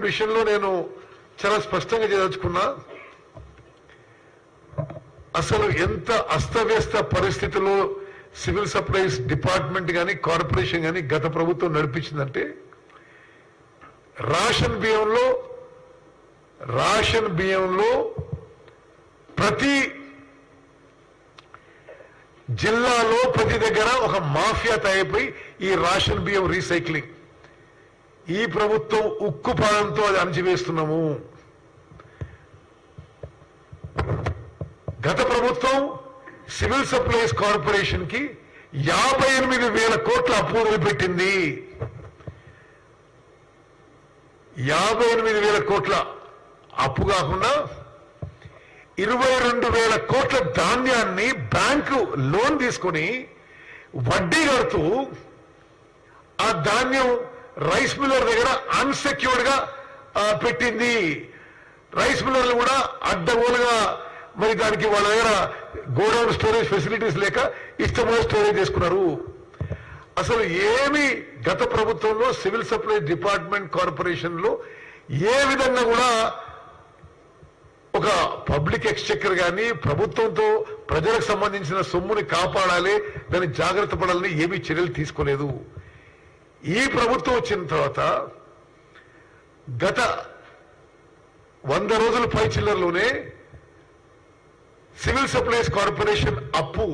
విషయంలో నేను చాలా స్పష్టంగా చేయదలుచుకున్నా. అసలు ఎంత అస్తవ్యస్త పరిస్థితుల్లో సివిల్ సప్లైస్ డిపార్ట్మెంట్ కానీ కార్పొరేషన్ కానీ గత ప్రభుత్వం నడిపించిందంటే రేషన్ బియ్యంలో ప్రతి జిల్లాలో ప్రతి దగ్గర ఒక మాఫియా తయారైపోయి ఈ రేషన్ బియ్యం రీసైక్లింగ్ ఈ ప్రభుత్వం ఉక్కు పాదంతో అది అణచివేస్తున్నాము. గత ప్రభుత్వం సివిల్ సప్లైస్ కార్పొరేషన్ కి 58,000 కోట్ల అప్పు వదిలిపెట్టింది. 58,000 కోట్ల అప్పు కాకుండా 22,000 కోట్ల ధాన్యాన్ని బ్యాంకు లోన్ తీసుకొని వడ్డీ కడుతూ ఆ ధాన్యం రైస్ మిల్లర్ దగ్గర అన్సెక్యూర్డ్ గా పెట్టింది. రైస్ మిల్లర్లు కూడా అడ్డగోలుగా మరి దానికి వాళ్ళ దగ్గర గోడౌన్ స్టోరేజ్ ఫెసిలిటీస్ లేక ఇష్టమైన స్టోరేజ్ చేసుకున్నారు. అసలు ఏమి గత ప్రభుత్వంలో సివిల్ సప్లై డిపార్ట్మెంట్ కార్పొరేషన్ లో ఏ విధంగా కూడా ఒక పబ్లిక్ ఎక్స్చెక్కర్ కానీ ప్రభుత్వంతో ప్రజలకు సంబంధించిన సొమ్ముని కాపాడాలి, దాన్ని జాగ్రత్త పడాలని ఏమీ చర్యలు తీసుకోలేదు. ఈ ప్రభుత్వం వచ్చిన తర్వాత గత 100 రోజుల పై చిల్లరలోనే సివిల్ సప్లైస్ కార్పొరేషన్ అప్పు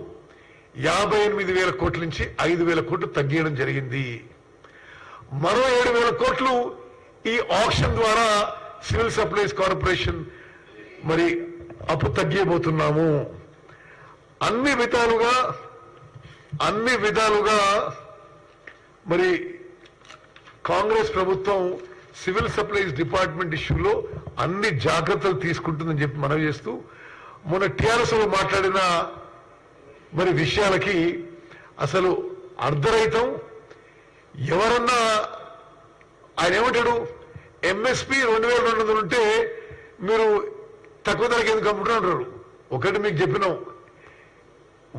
58,000 కోట్ల నుంచి 5,000 కోట్లు తగ్గించడం జరిగింది. మరో 7,000 కోట్లు ఈ ఆక్షన్ ద్వారా సివిల్ సప్లైస్ కార్పొరేషన్ మరి అప్పు తగ్గిపోతున్నాము. అన్ని విధాలుగా మరి కాంగ్రెస్ ప్రభుత్వం సివిల్ సప్లైస్ డిపార్ట్మెంట్ ఇష్యూలో అన్ని జాగ్రత్తలు తీసుకుంటుందని చెప్పి మనవి చేస్తూ మొన్న టీఆర్ఎస్ మాట్లాడిన మరి విషయాలకి అసలు అర్ధరహితం. ఎవరన్నా ఆయన ఏమంటాడు, ఎంఎస్పి 2,200 ఉంటే మీరు తక్కువ ధరకి ఎందుకు అమ్ముకుంటున్నారు? ఒకటి మీకు చెప్పినాం,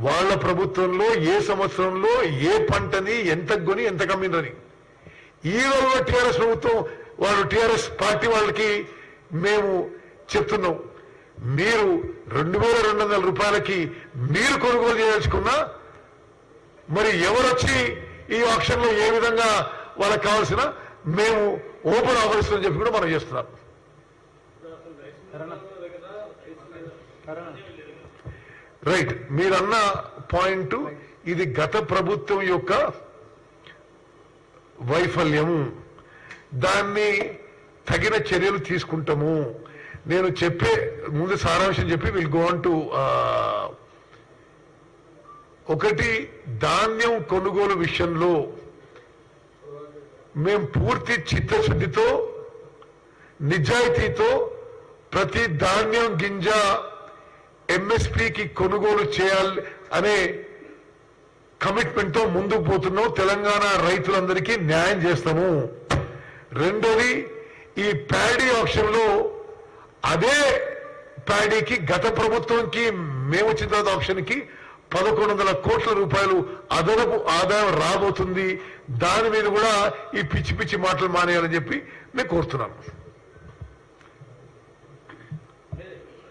వాళ్ళ ప్రభుత్వంలో ఏ సంవత్సరంలో ఏ పంటని ఎంత కొని ఎంత కమ్మినని. ఈ రోజు టీఆర్ఎస్ ప్రభుత్వం వాళ్ళు టీఆర్ఎస్ పార్టీ వాళ్ళకి మేము చెప్తున్నాం, మీరు 2,200 రూపాయలకి మీరు కొనుగోలు చేయదలుచుకున్నా మరి ఎవరొచ్చి ఈ ఆక్షన్ లో ఏ విధంగా వాళ్ళకి కావాల్సిన మేము ఓపెన్ ఆఫర్స్ అని చెప్పి కూడా మనం చేస్తున్నాం. రైట్, మీరన్న పాయింట్ ఇది గత ప్రభుత్వం యొక్క వైఫల్యం, దాన్ని తగిన చర్యలు తీసుకుంటాము. నేను చెప్పే ముందు సారాంశం చెప్పి విల్ గో ఆన్ టు ఒకటి, ధాన్యం కొనుగోలు విషయంలో మేము పూర్తి చిత్తశుద్ధితో నిజాయితీతో ప్రతి ధాన్యం గింజ ఎంఎస్పీకి కొనుగోలు చేయాలి అనే కమిట్మెంట్ తో ముందుకు పోతున్నాం. తెలంగాణ రైతులందరికీ న్యాయం చేస్తాము. రెండోది, ఈ ప్యాడీ ఆక్షన్ లో అదే ప్యాడీకి గత ప్రభుత్వంకి మేము వచ్చిన తర్వాత ఆప్షన్ కి 1,100 కోట్ల రూపాయలు అదనపు ఆదాయం రాబోతుంది. దాని మీద కూడా ఈ పిచ్చి పిచ్చి మాటలు మానేయాలని చెప్పి నేను కోరుతున్నాను.